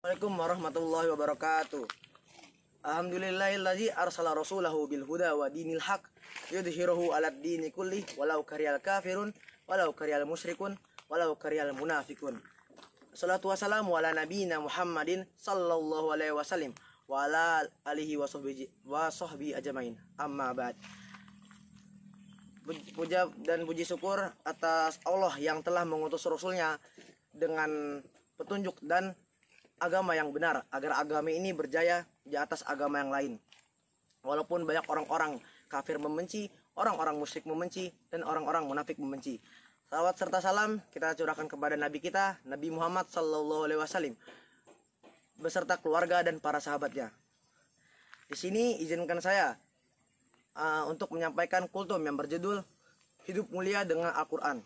Assalamualaikum warahmatullahi wabarakatuh. Alhamdulillahillazi arsala rasulahu bil huda wa dinil haq yudhhiruhu 'alad dini kulli walau karihal kafirun walau karihal musyrikun walau karihal munafikun. Salatu wassalamu ala nabiyina Muhammadin sallallahu alaihi wasallam wa ala alihi wa sahbihi ajmain. Amma ba'd. Puja dan puji syukur atas Allah yang telah mengutus Rasulnya dengan petunjuk dan agama yang benar, agar agama ini berjaya di atas agama yang lain. Walaupun banyak orang-orang kafir membenci, orang-orang musyrik membenci, dan orang-orang munafik membenci. Salawat serta salam kita curahkan kepada Nabi kita, Nabi Muhammad sallallahu alaihi wasallam, beserta keluarga dan para sahabatnya. Di sini izinkan saya untuk menyampaikan kultum yang berjudul Hidup Mulia dengan Al-Quran.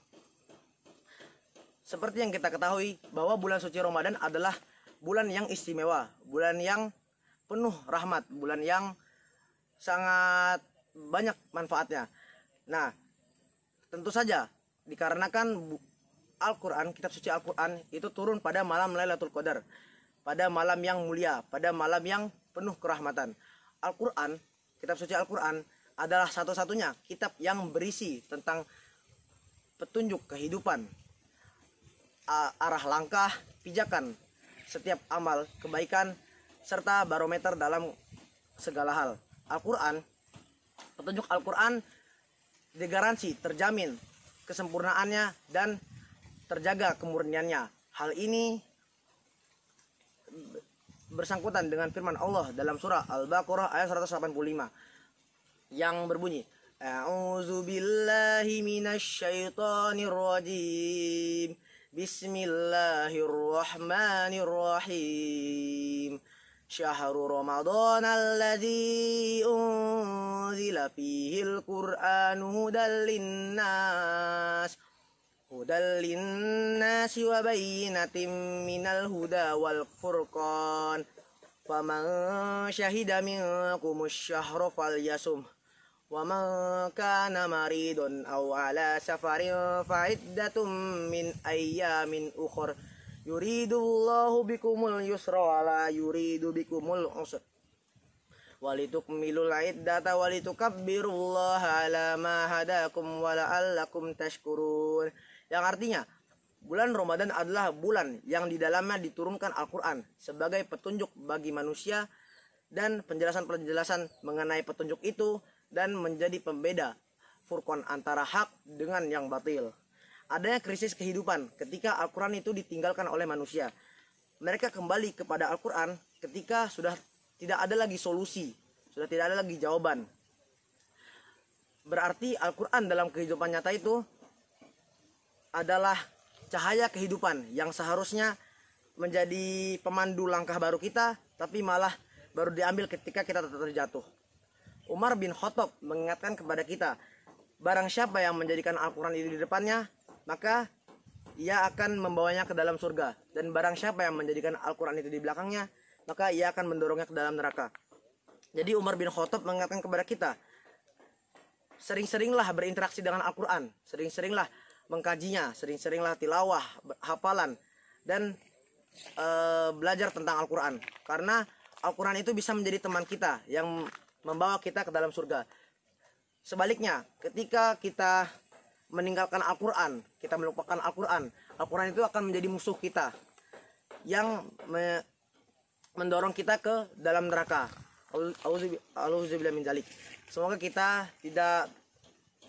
Seperti yang kita ketahui bahwa bulan suci Ramadan adalah bulan yang istimewa, bulan yang penuh rahmat, bulan yang sangat banyak manfaatnya. Nah, tentu saja dikarenakan Al-Quran, kitab suci Al-Quran itu turun pada malam Lailatul Qadar, pada malam yang mulia, pada malam yang penuh kerahmatan. Al-Quran, kitab suci Al-Quran adalah satu-satunya kitab yang berisi tentang petunjuk kehidupan, arah langkah, pijakan setiap amal kebaikan, serta barometer dalam segala hal. Al-Quran, petunjuk Al-Quran digaransi terjamin kesempurnaannya dan terjaga kemurniannya. Hal ini bersangkutan dengan firman Allah dalam surah Al-Baqarah ayat 185 yang berbunyi, A'udzu billahi minasyaitonir rajim. Bismillahirrahmanirrahim. Syahrul Ramadan alladzi unzila fihil Qur'anu hudal linnas wa bayyinatin minal huda wal furqan. Faman syahida minkumus syahra falyasum. Wa man kana maridun aw ala safarin fa iddatum min ayyamin ukhra yuridullahu bikumul yusra wa la yuridu bikumul usra walitukmilul iddata walitukabbirullaha ala ma hadakum wa la'allakum tashkurun. Yang artinya bulan Ramadan adalah bulan yang di dalamnya diturunkan Al-Quran sebagai petunjuk bagi manusia dan penjelasan-penjelasan mengenai petunjuk itu, dan menjadi pembeda furqan antara hak dengan yang batil. Adanya krisis kehidupan ketika Al-Quran itu ditinggalkan oleh manusia. Mereka kembali kepada Al-Quran ketika sudah tidak ada lagi solusi, sudah tidak ada lagi jawaban. Berarti Al-Quran dalam kehidupan nyata itu adalah cahaya kehidupan yang seharusnya menjadi pemandu langkah baru kita, tapi malah baru diambil ketika kita terjatuh. Umar bin Khattab mengingatkan kepada kita, barang siapa yang menjadikan Al-Quran itu di depannya, maka ia akan membawanya ke dalam surga. Dan barang siapa yang menjadikan Al-Quran itu di belakangnya, maka ia akan mendorongnya ke dalam neraka. Jadi Umar bin Khattab mengingatkan kepada kita, sering-seringlah berinteraksi dengan Al-Quran, sering-seringlah mengkajinya, sering-seringlah tilawah, hafalan, dan belajar tentang Al-Quran. Karena Al-Quran itu bisa menjadi teman kita yang membawa kita ke dalam surga. Sebaliknya, ketika kita meninggalkan Al-Quran, kita melupakan Al-Quran, Al-Quran itu akan menjadi musuh kita yang mendorong kita ke dalam neraka. Auzubillahi min dzalik. Semoga kita tidak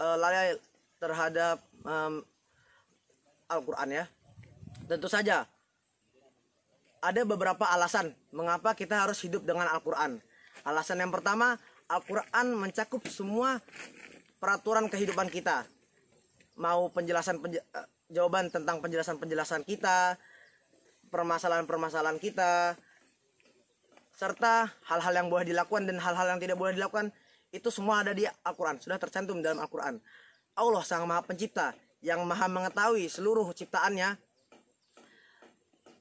lalai terhadap Al-Quran ya. Tentu saja ada beberapa alasan mengapa kita harus hidup dengan Al-Quran. Alasan yang pertama, Al-Quran mencakup semua peraturan kehidupan kita. Mau jawaban tentang penjelasan-penjelasan kita, permasalahan-permasalahan kita, serta hal-hal yang boleh dilakukan dan hal-hal yang tidak boleh dilakukan, itu semua ada di Al-Quran, sudah tercantum dalam Al-Quran. Allah Sang Maha Pencipta yang Maha mengetahui seluruh ciptaannya,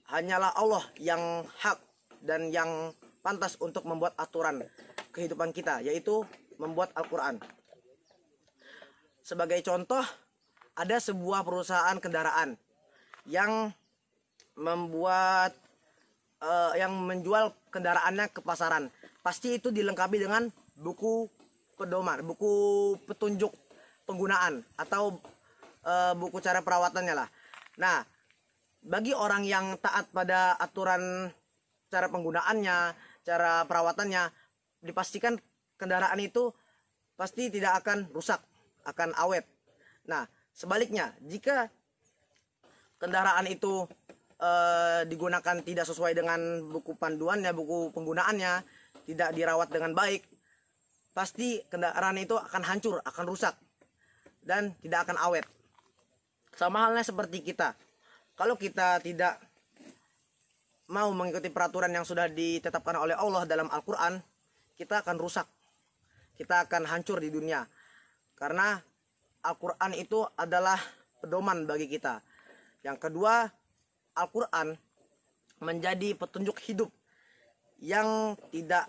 hanyalah Allah yang hak dan yang pantas untuk membuat aturan kehidupan kita, yaitu membuat Al-Quran. Sebagai contoh, ada sebuah perusahaan kendaraan yang membuat yang menjual kendaraannya ke pasaran, pasti itu dilengkapi dengan buku pedoman, buku petunjuk penggunaan atau buku cara perawatannya lah. Nah, bagi orang yang taat pada aturan cara penggunaannya, cara perawatannya, dipastikan kendaraan itu pasti tidak akan rusak, akan awet. Nah, sebaliknya, jika kendaraan itu digunakan tidak sesuai dengan buku panduannya, buku penggunaannya, tidak dirawat dengan baik, pasti kendaraan itu akan hancur, akan rusak, dan tidak akan awet. Sama halnya seperti kita. Kalau kita tidak mau mengikuti peraturan yang sudah ditetapkan oleh Allah dalam Al-Quran, kita akan rusak, kita akan hancur di dunia. Karena Al-Quran itu adalah pedoman bagi kita. Yang kedua, Al-Quran menjadi petunjuk hidup yang tidak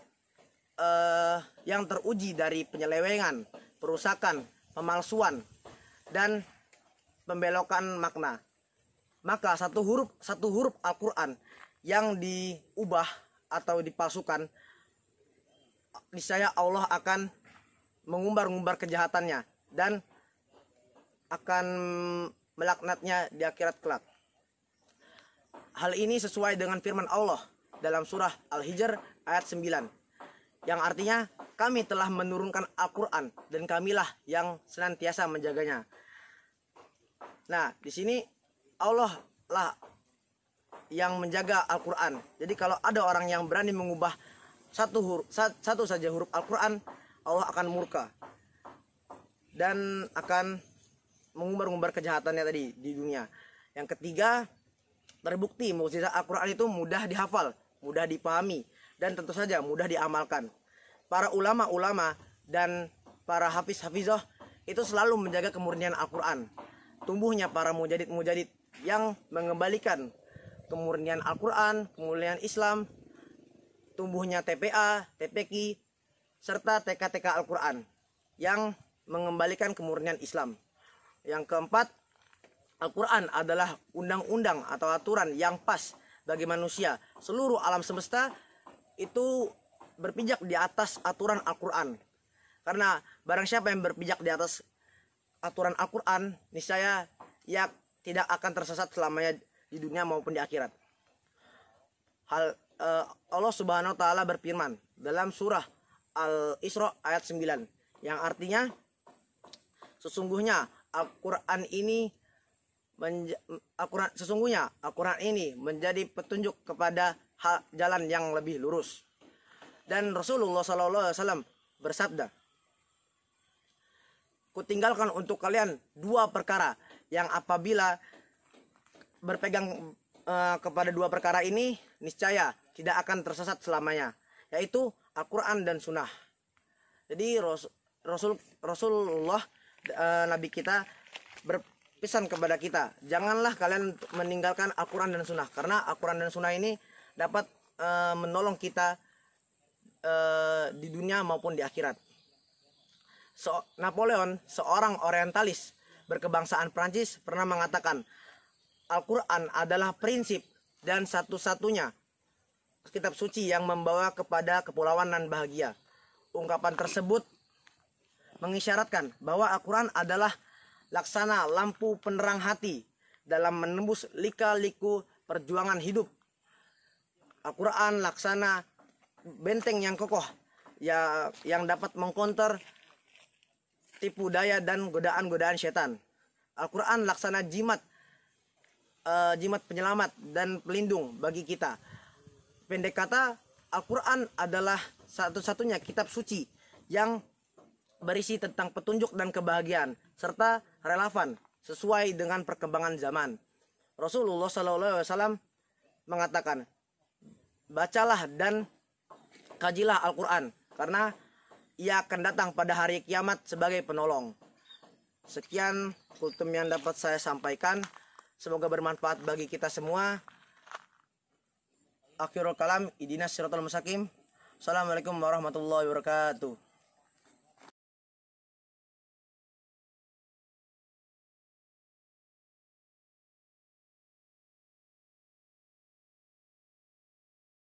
yang teruji dari penyelewengan, perusakan, pemalsuan, dan pembelokan makna. Maka satu huruf Al-Quran yang diubah atau dipalsukan, niscaya Allah akan mengumbar-ngumbar kejahatannya dan akan melaknatnya di akhirat kelak. Hal ini sesuai dengan firman Allah dalam surah Al-Hijr ayat 9, yang artinya kami telah menurunkan Al-Quran dan kamilah yang senantiasa menjaganya. Nah, di sini Allah lah yang menjaga Al-Quran. Jadi kalau ada orang yang berani mengubah satu saja huruf Al-Quran, Allah akan murka dan akan mengumbar-ngumbar kejahatannya tadi di dunia. Yang ketiga, terbukti mukjizat Al-Quran itu mudah dihafal, mudah dipahami, dan tentu saja mudah diamalkan. Para ulama-ulama dan para hafiz-hafizah itu selalu menjaga kemurnian Al-Quran. Tumbuhnya para mujadid-mujadid yang mengembalikan kemurnian Al-Quran, kemurnian Islam, tumbuhnya TPA, TPQ, serta TK-TK Al-Quran yang mengembalikan kemurnian Islam. Yang keempat, Al-Quran adalah undang-undang atau aturan yang pas bagi manusia. Seluruh alam semesta itu berpijak di atas aturan Al-Quran. Karena barang siapa yang berpijak di atas aturan Al-Quran, niscaya ia tidak akan tersesat selamanya di dunia maupun di akhirat. Allah Subhanahu wa taala berfirman dalam surah Al-Isra ayat 9, yang artinya sesungguhnya Al-Quran ini menjadi petunjuk kepada jalan yang lebih lurus. Dan Rasulullah SAW bersabda, kutinggalkan untuk kalian dua perkara yang apabila berpegang kepada dua perkara ini, niscaya tidak akan tersesat selamanya, yaitu Al-Quran dan Sunnah. Jadi Rasulullah Nabi kita berpesan kepada kita, janganlah kalian meninggalkan Al-Quran dan Sunnah, karena Al-Quran dan Sunnah ini dapat menolong kita di dunia maupun di akhirat. Napoleon, seorang orientalis berkebangsaan Prancis, pernah mengatakan, Al-Quran adalah prinsip dan satu-satunya kitab suci yang membawa kepada kepulauan dan bahagia. Ungkapan tersebut mengisyaratkan bahwa Al-Quran adalah laksana lampu penerang hati dalam menembus lika-liku perjuangan hidup. Al-Quran laksana benteng yang kokoh ya, yang dapat mengkonter tipu daya dan godaan-godaan setan. Al-Quran laksana jimat penyelamat dan pelindung bagi kita. Pendek kata, Al-Quran adalah satu-satunya kitab suci yang berisi tentang petunjuk dan kebahagiaan serta relevan sesuai dengan perkembangan zaman. Rasulullah SAW mengatakan, bacalah dan kajilah Al-Quran karena ia akan datang pada hari kiamat sebagai penolong. Sekian kultum yang dapat saya sampaikan. Semoga bermanfaat bagi kita semua. Akhirul kalam, ihdinas siratal mustaqim. Assalamualaikum warahmatullahi wabarakatuh.